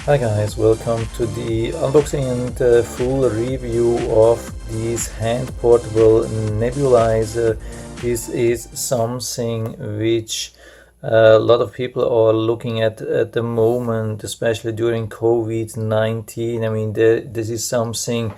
Hi guys, welcome to the unboxing and full review of this hand portable nebulizer. This is something which a lot of people are looking at the moment, especially during COVID-19. I mean, this is something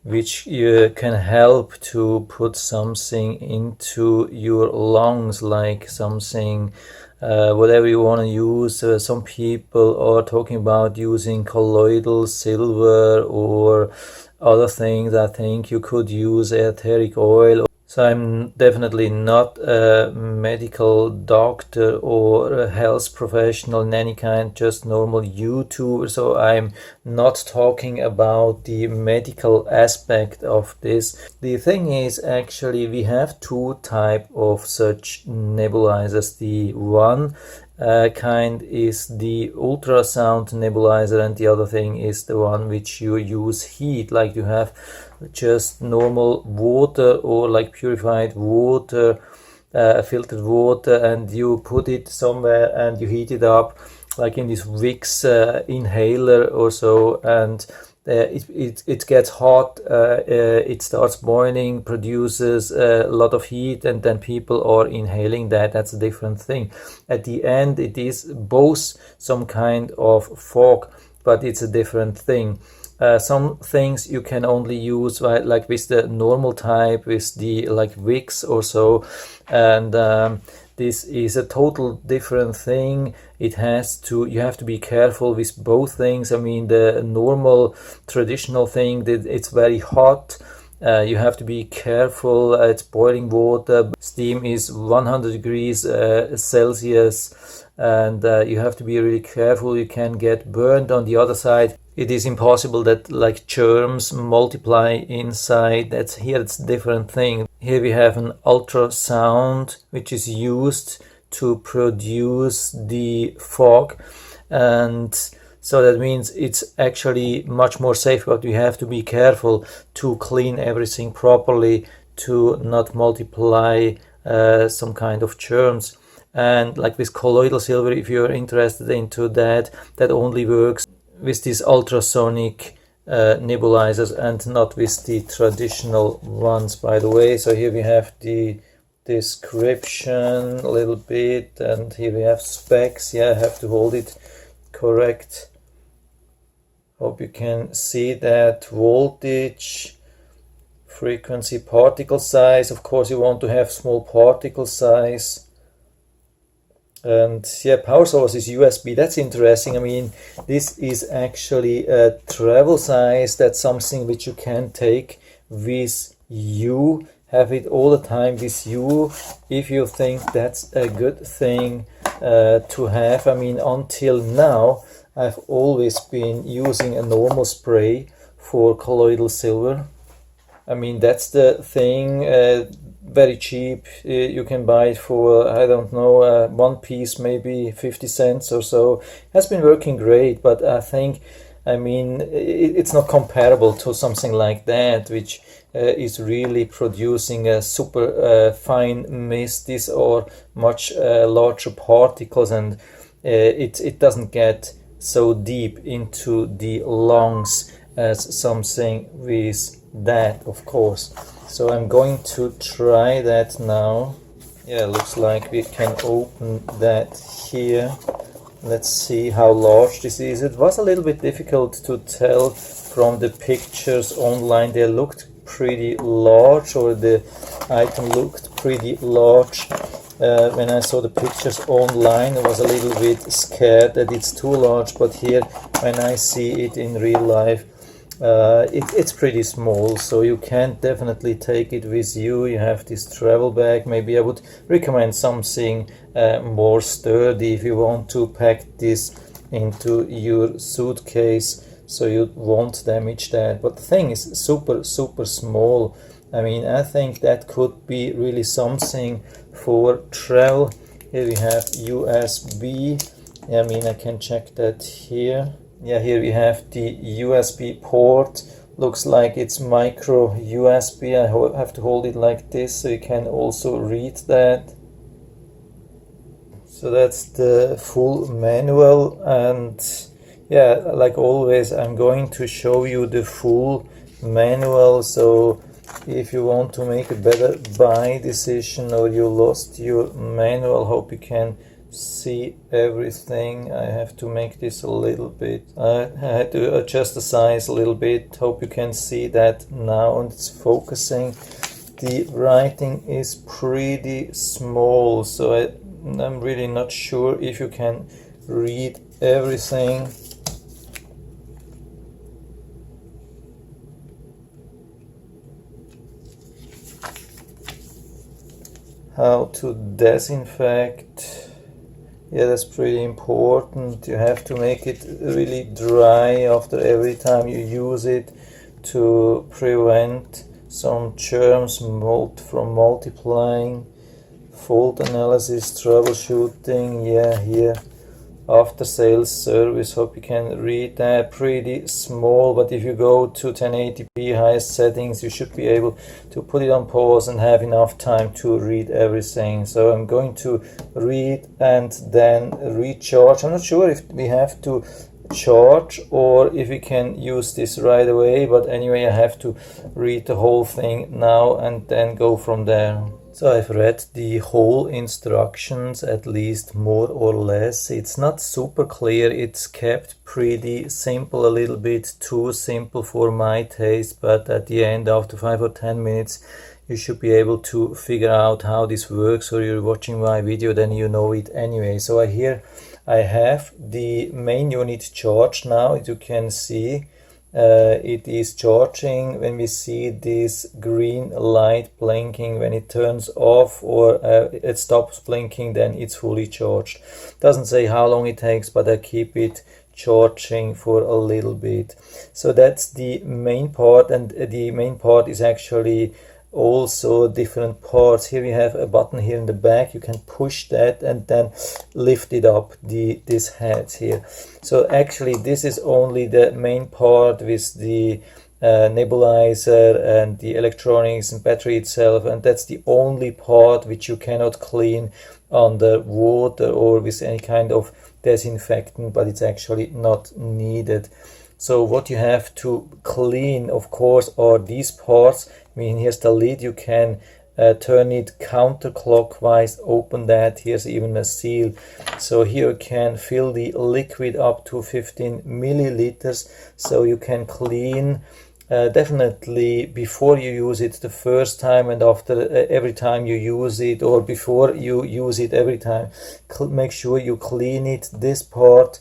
which can help to put something into your lungs, like something whatever you want to use. Some people are talking about using colloidal silver or other things. I think you could use etheric oil. So I'm definitely not a medical doctor or a health professional in any kind, just normal YouTuber. So I'm not talking about the medical aspect of this. The thing is, actually, we have two types of such nebulizers. The one kind is the ultrasound nebulizer, and the other thing is the one which you use heat, like you have just normal water or like purified water, filtered water, and you put it somewhere and you heat it up, like in this Vicks inhaler or so, and it gets hot, it starts boiling, produces a lot of heat, and then people are inhaling that. That's a different thing. At the end, it is both some kind of fog, but it's a different thing. Some things you can only use like with the normal type, with the like Vicks or so, and this is a total different thing. You have to be careful with both things. I mean, the normal traditional thing, that it's very hot. You have to be careful. It's boiling water. Steam is 100 degrees Celsius, and you have to be really careful. You can get burned. On the other side, it is impossible that like germs multiply inside. It's a different thing. Here we have an ultrasound which is used to produce the fog, and so that means it's actually much more safe, but we have to be careful to clean everything properly to not multiply some kind of germs. And like with colloidal silver, if you're interested into that only works with these ultrasonic nebulizers and not with the traditional ones, by the way. So here we have the description a little bit, and here we have specs. Yeah, I have to hold it correct. Hope you can see that. Voltage, frequency, particle size. Of course, you want to have small particle size. And yeah, power source is USB. That's interesting. I mean, this is actually a travel size. That's something which you can take with you, have it all the time with you, if you think that's a good thing to have. I mean, until now, I've always been using a normal spray for colloidal silver. I mean, that's the thing. Very cheap. You can buy it for, I don't know, one piece, maybe 50 cents or so. It has been working great, but I think, I mean, it's not comparable to something like that, which is really producing a super fine mist. These are much larger particles, and it doesn't get so deep into the lungs as something with that, of course. So I'm going to try that now. Yeah, looks like we can open that here. Let's see how large this is. It was a little bit difficult to tell from the pictures online. They looked pretty large, or the item looked pretty large. When I saw the pictures online, I was a little bit scared that it's too large, but here, when I see it in real life, it's pretty small, so you can definitely take it with you. You have this travel bag. Maybe I would recommend something more sturdy if you want to pack this into your suitcase so you won't damage that. But the thing is super small. I mean, I think that could be really something for travel. Here we have USB. I mean, I can check that here. Yeah, here we have the USB port. Looks like it's micro USB. I have to hold it like this so you can also read that. So that's the full manual, and Yeah, like always, I'm going to show you the full manual, so if you want to make a better buy decision or you lost your manual, hope you can see everything. I have to make this a little bit, I had to adjust the size a little bit, hope you can see that now, and it's focusing. The writing is pretty small, so I'm really not sure if you can read everything. How to disinfect. Yeah, that's pretty important. You have to make it really dry after every time you use it to prevent some germs from multiplying. Fault analysis, troubleshooting, yeah, here. After sales service, hope you can read that. Pretty small, but if you go to 1080p highest settings, you should be able to put it on pause and have enough time to read everything. So I'm going to read and then recharge. I'm not sure if we have to charge or if we can use this right away, but anyway, I have to read the whole thing now and then go from there. So I've read the whole instructions, at least more or less. It's not super clear, it's kept pretty simple, a little bit too simple for my taste, but at the end, after 5 or 10 minutes, you should be able to figure out how this works, or you're watching my video, then you know it anyway. So I have the main unit charged now, as you can see. It is charging when we see this green light blinking. When it turns off or it stops blinking, then it's fully charged. Doesn't say how long it takes, but I keep it charging for a little bit. So that's the main part, and the main part is actually also different parts. Here we have a button here in the back, you can push that and then lift it up, this head here. So actually this is only the main part with the nebulizer and the electronics and battery itself, and that's the only part which you cannot clean under water or with any kind of disinfectant, but it's actually not needed. So what you have to clean, of course, are these parts. I mean, here's the lid, you can turn it counterclockwise, open that, here's even a seal. So here you can fill the liquid up to 15 milliliters, so you can clean definitely before you use it the first time, and after every time you use it, or before you use it every time. Make sure you clean it, this part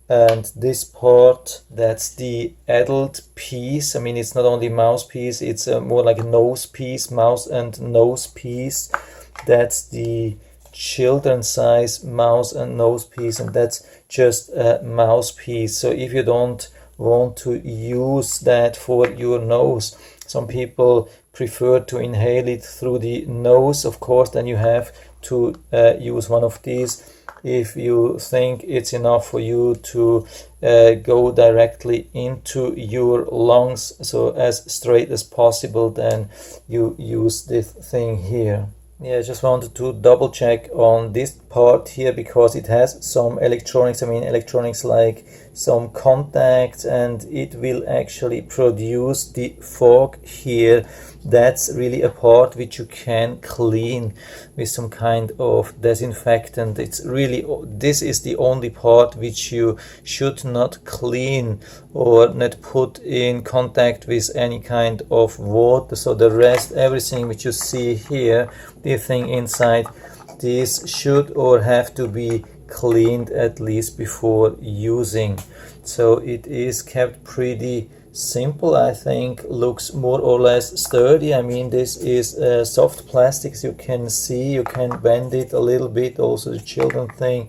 and this part. That's the adult piece. I mean, it's not only mouthpiece, it's more like a nose piece, mouth and nose piece. That's the children size mouth and nose piece, and that's just a mouthpiece. So if you don't want to use that for your nose, some people prefer to inhale it through the nose, of course, then you have to use one of these. If you think it's enough for you to go directly into your lungs, so as straight as possible, then you use this thing here. Yeah, I just wanted to double check on this part here because it has some electronics. I mean, electronics like some contacts, and it will actually produce the fog here. That's really a part which you can clean with some kind of disinfectant. It's really, this is the only part which you should not clean or not put in contact with any kind of water. So the rest, everything which you see here, the thing inside, this should or have to be cleaned at least before using. So it is kept pretty simple, I think. Looks more or less sturdy. I mean, this is soft plastics, you can see, you can bend it a little bit, also the children thing,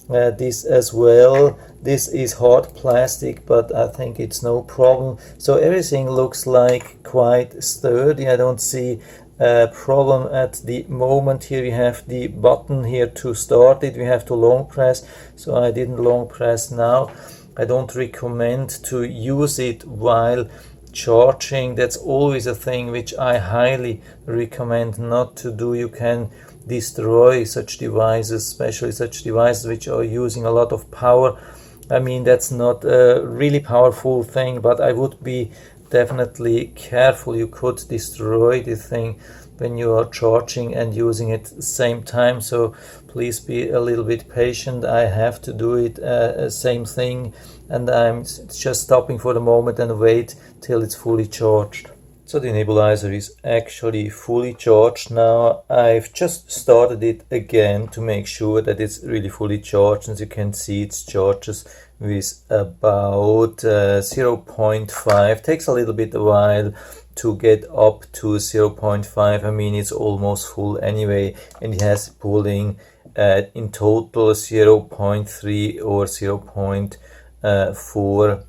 this as well. This is hard plastic, but I think it's no problem. So everything looks like quite sturdy. I don't see a problem at the moment. Here we have the button here to start it. We have to long press, so I didn't long press now. I don't recommend to use it while charging. That's always a thing which I highly recommend not to do. You can destroy such devices, especially such devices which are using a lot of power. I mean, that's not a really powerful thing, but I would be definitely careful. You could destroy the thing when you are charging and using it at the same time, so please be a little bit patient. I have to do it same thing, and I'm just stopping for the moment and wait till it's fully charged. So the nebulizer is actually fully charged now. I've just started it again to make sure that it's really fully charged. As you can see, it charges with about 0.5. Takes a little bit a while to get up to 0.5. I mean, it's almost full anyway, and it has pulling in total 0.3 or 0.4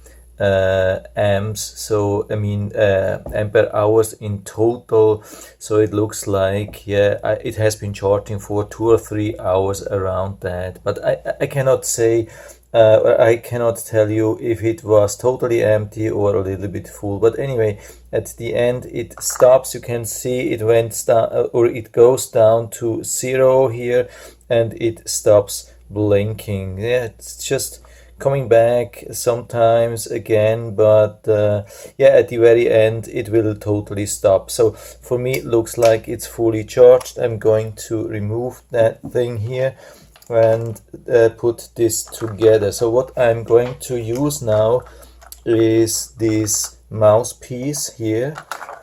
amps, so I mean ampere hours in total. So it looks like, yeah, it has been charging for 2 or 3 hours around that, but I cannot say I cannot tell you if it was totally empty or a little bit full. But anyway, at the end it stops. You can see it went down, or it goes down to 0 here, and it stops blinking. Yeah, it's just coming back sometimes again, but yeah, at the very end it will totally stop. So for me it looks like it's fully charged. I'm going to remove that thing here and put this together. So what I'm going to use now is this mouthpiece here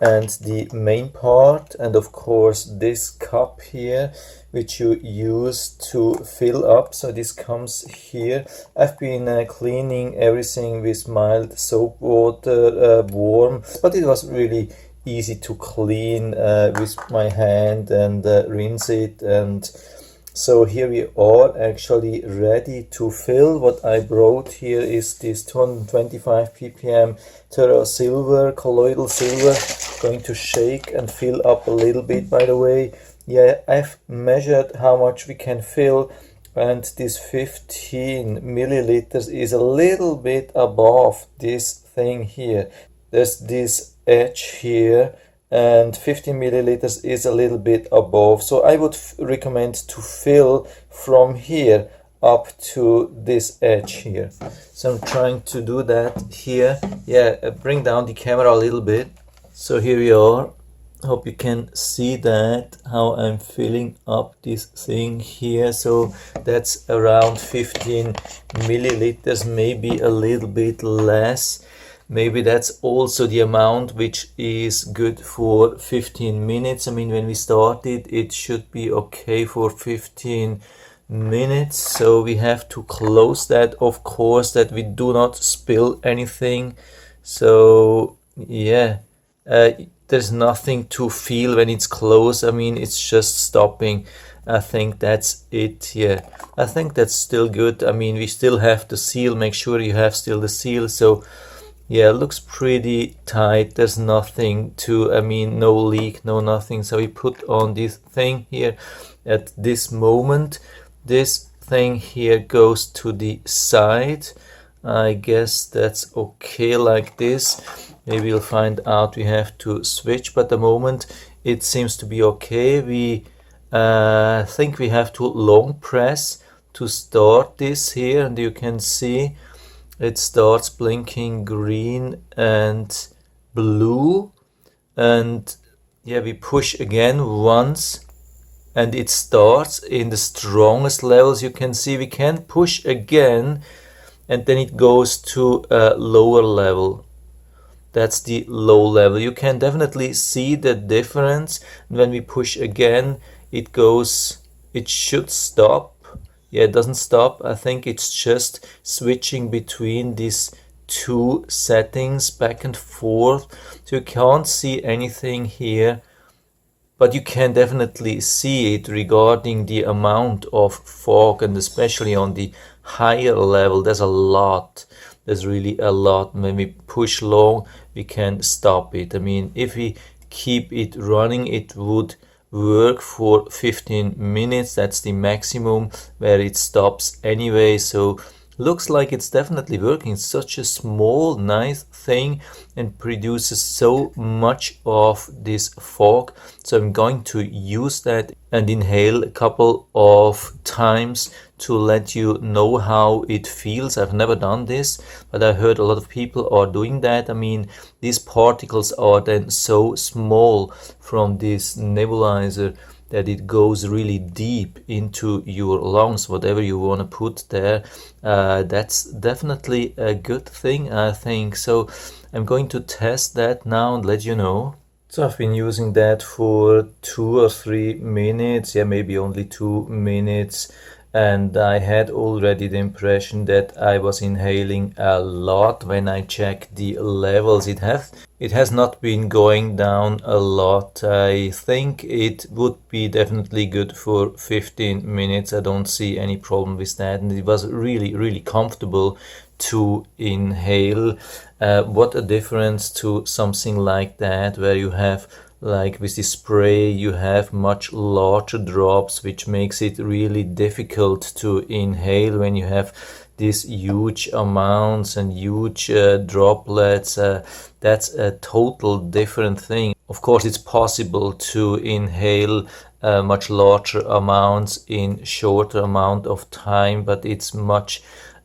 and the main part, and of course this cup here which you use to fill up. So this comes here. I've been cleaning everything with mild soap water, warm, but it was really easy to clean with my hand and rinse it. And so here we are actually ready to fill. What I brought here is this 225 ppm Terra silver, colloidal silver. Going to shake and fill up a little bit, by the way. Yeah, I've measured how much we can fill, and this 15 milliliters is a little bit above this thing here. There's this edge here, and 15 milliliters is a little bit above. So I would recommend to fill from here up to this edge here. So I'm trying to do that here. Yeah, bring down the camera a little bit. So here we are. Hope you can see that, how I'm filling up this thing here. So that's around 15 milliliters, maybe a little bit less. Maybe that's also the amount which is good for 15 minutes. I mean, when we started, it should be okay for 15 minutes. So we have to close that, of course, that we do not spill anything. So yeah, there's nothing to feel when it's closed. I mean, it's just stopping. I think that's it. Yeah, I think that's still good. I mean, we still have the seal. Make sure you have still the seal. So yeah, it looks pretty tight. There's nothing to, I mean, no leak, no nothing. So we put on this thing here at this moment. This thing here goes to the side. I guess that's okay like this. Maybe we'll find out we have to switch, but at the moment it seems to be okay. We think we have to long press to start this here, and you can see it starts blinking green and blue. And yeah, we push again once and it starts in the strongest levels. You can see we can push again and then it goes to a lower level. That's the low level. You can definitely see the difference. When we push again, it goes, it should stop. Yeah, it doesn't stop. I think it's just switching between these two settings back and forth. So you can't see anything here, but you can definitely see it regarding the amount of fog, and especially on the higher level, there's a lot. There's really a lot. When we push long, we can stop it. I mean, if we keep it running, it would work for 15 minutes. That's the maximum where it stops anyway. So Looks like it's definitely working. It's such a small, nice thing and produces so much of this fog. So I'm going to use that and inhale a couple of times to let you know how it feels. I've never done this, but I heard a lot of people are doing that. I mean, these particles are then so small from this nebulizer that it goes really deep into your lungs, whatever you want to put there. That's definitely a good thing, I think. So I'm going to test that now and let you know. So I've been using that for 2 or 3 minutes, yeah, maybe only 2 minutes. And I had already the impression that I was inhaling a lot when I checked the levels. It has not been going down a lot. I think it would be definitely good for 15 minutes. I don't see any problem with that. And it was really, really comfortable to inhale. What a difference to something like that, where you have, like with the spray, you have much larger drops, which makes it really difficult to inhale when you have these huge amounts and huge droplets. That's a total different thing. Of course, it's possible to inhale much larger amounts in shorter amount of time, but it's much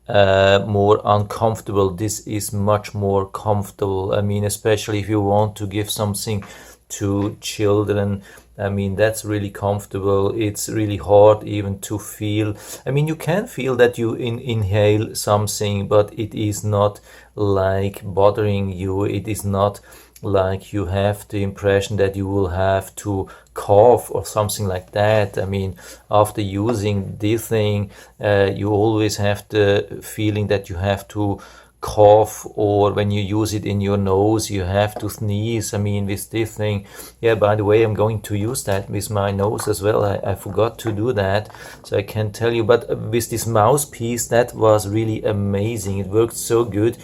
more uncomfortable. This is much more comfortable. I mean, especially if you want to give something to children, I mean, that's really comfortable. It's really hard even to feel. I mean, you can feel that you inhale something, but it is not like bothering you. It is not like you have the impression that you will have to cough or something like that. I mean, after using this thing, you always have the feeling that you have to cough, or when you use it in your nose, you have to sneeze. I mean, with this thing, yeah, by the way, I'm going to use that with my nose as well. I forgot to do that, so I can't tell you. But with this mouthpiece, that was really amazing. It worked so good.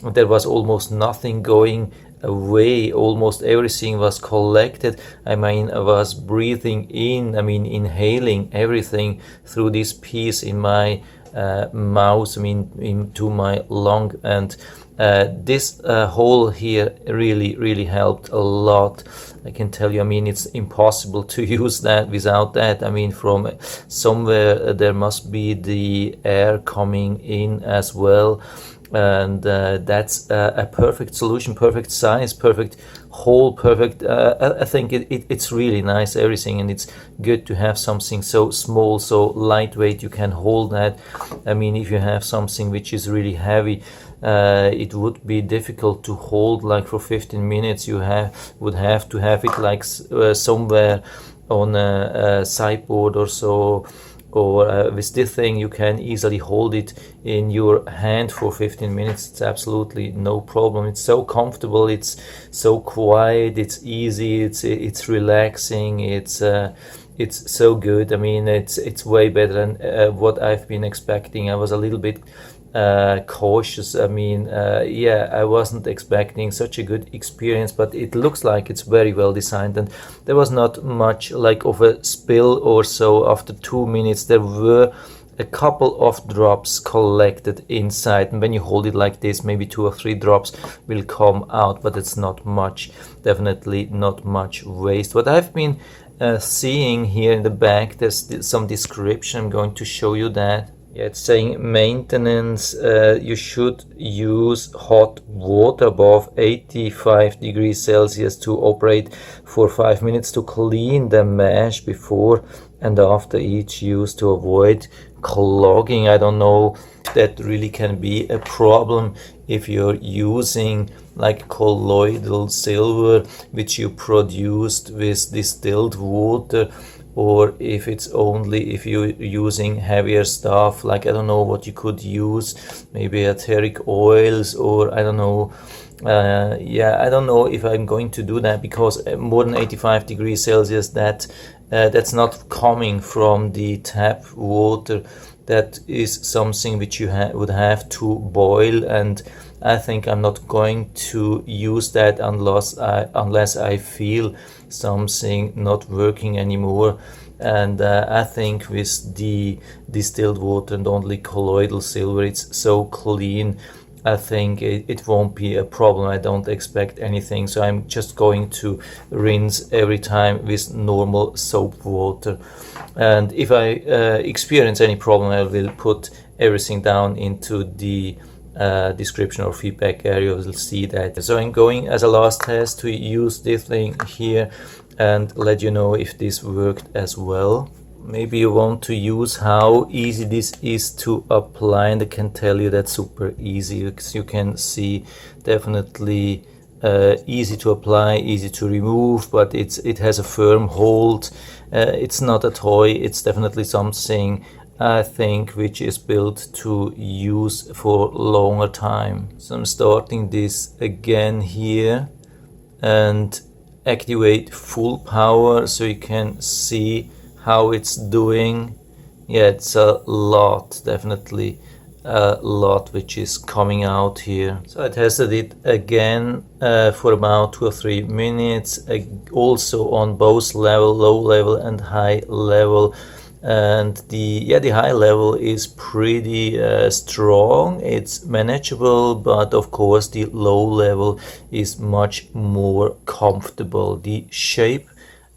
There was almost nothing going away. Almost everything was collected. I mean, I was breathing in, I mean, inhaling everything through this piece in my mouth, I mean, into my lung. And this hole here really helped a lot. I can tell you, I mean, it's impossible to use that without that. I mean, from somewhere there must be the air coming in as well. And that's a perfect solution, perfect size, perfect hole, perfect. I think it's really nice, everything, and it's good to have something so small, so lightweight. You can hold that. I mean, if you have something which is really heavy, it would be difficult to hold like for 15 minutes. You would have to have it like somewhere on a sideboard or so. Or with this thing, you can easily hold it in your hand for 15 minutes. It's absolutely no problem. It's so comfortable. It's so quiet. It's easy. It's relaxing. It's so good. I mean, it's way better than what I've been expecting. I was a little bit cautious. I mean, yeah, I wasn't expecting such a good experience, but it looks like it's very well designed, and there was not much like of a spill or so. After 2 minutes, there were a couple of drops collected inside, and when you hold it like this, maybe 2 or 3 drops will come out, but it's not much, definitely not much waste. What I've been seeing here in the back, there's some description. I'm going to show you that. Yeah, it's saying maintenance, you should use hot water above 85 degrees Celsius to operate for 5 minutes to clean the mesh before and after each use to avoid clogging. I don't know if that really can be a problem if you're using like colloidal silver, which you produced with distilled water, or if it's only if you're using heavier stuff, like I don't know what you could use, maybe etheric oils, or I don't know. Yeah, I don't know if I'm going to do that, because more than 85 degrees Celsius, that's not coming from the tap water. That is something which you would have to boil, and I think I'm not going to use that unless I feel something not working anymore. and I think with the distilled water and only colloidal silver, it's so clean. I think it won't be a problem. I don't expect anything, so I'm just going to rinse every time with normal soap water. And if I experience any problem, I will put everything down into the description or feedback area. You'll see that. So I'm going as a last test to use this thing here and let you know if this worked as well. Maybe you want to use how easy this is to apply, and I can tell you that's super easy. You can see definitely easy to apply, easy to remove, but it has a firm hold. It's not a toy. It's definitely something I think which is built to use for longer time. So I'm starting this again here and activate full power so you can see how it's doing. Yeah, it's a lot, definitely a lot which is coming out here. So I tested it again for about 2 or 3 minutes, also on both level, low level and high level. And the high level is pretty strong. It's manageable, but of course the low level is much more comfortable. The shape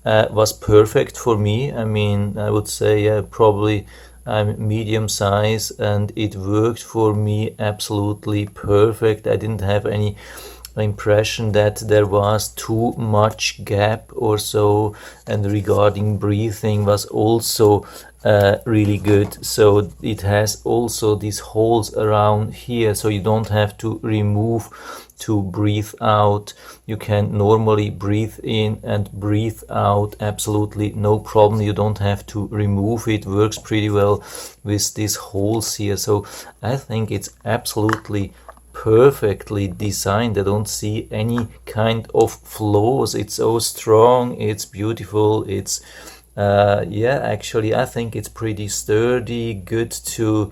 was perfect for me. I mean, I would say probably I'm medium size, and it worked for me absolutely perfect. I didn't have any impression that there was too much gap or so, and regarding breathing was also really good. So it has also these holes around here, so you don't have to remove to breathe out. You can normally breathe in and breathe out, absolutely no problem. You don't have to remove it. Works pretty well with these holes here. So I think it's absolutely perfectly designed. I don't see any kind of flaws. It's so strong, it's beautiful, it's yeah, actually I think it's pretty sturdy, good to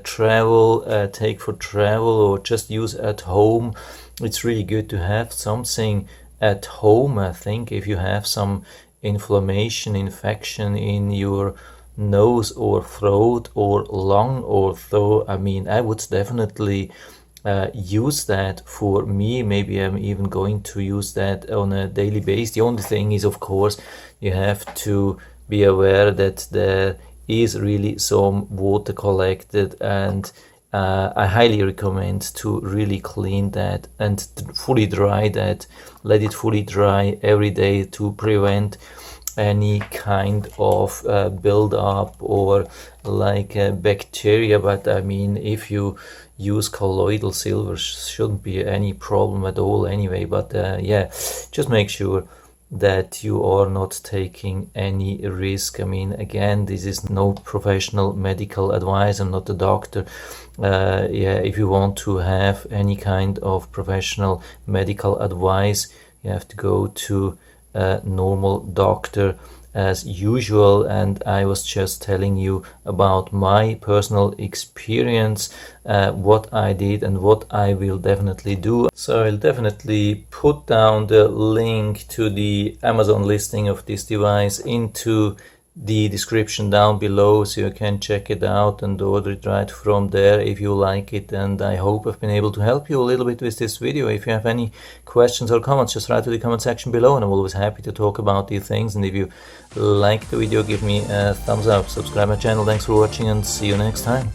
travel, take for travel, or just use at home. It's really good to have something at home. I think if you have some inflammation, infection in your nose or throat or lung or throat, I mean, I would definitely use that. For me, maybe I'm even going to use that on a daily basis. The only thing is, of course, you have to be aware that there is really some water collected, and I highly recommend to really clean that and fully dry that. Let it fully dry every day to prevent any kind of build-up or like bacteria. But I mean, if you use colloidal silver, shouldn't be any problem at all anyway. But yeah, just make sure that you are not taking any risk. I mean, again, this is no professional medical advice. I'm not a doctor. Yeah, if you want to have any kind of professional medical advice, you have to go to a normal doctor as usual. And I was just telling you about my personal experience, what I did and what I will definitely do. So I'll definitely put down the link to the Amazon listing of this device into the description down below, so you can check it out and order it right from there if you like it. And I hope I've been able to help you a little bit with this video. If you have any questions or comments, just write to the comment section below, and I'm always happy to talk about these things. And if you like the video, give me a thumbs up, subscribe my channel. Thanks for watching, and see you next time.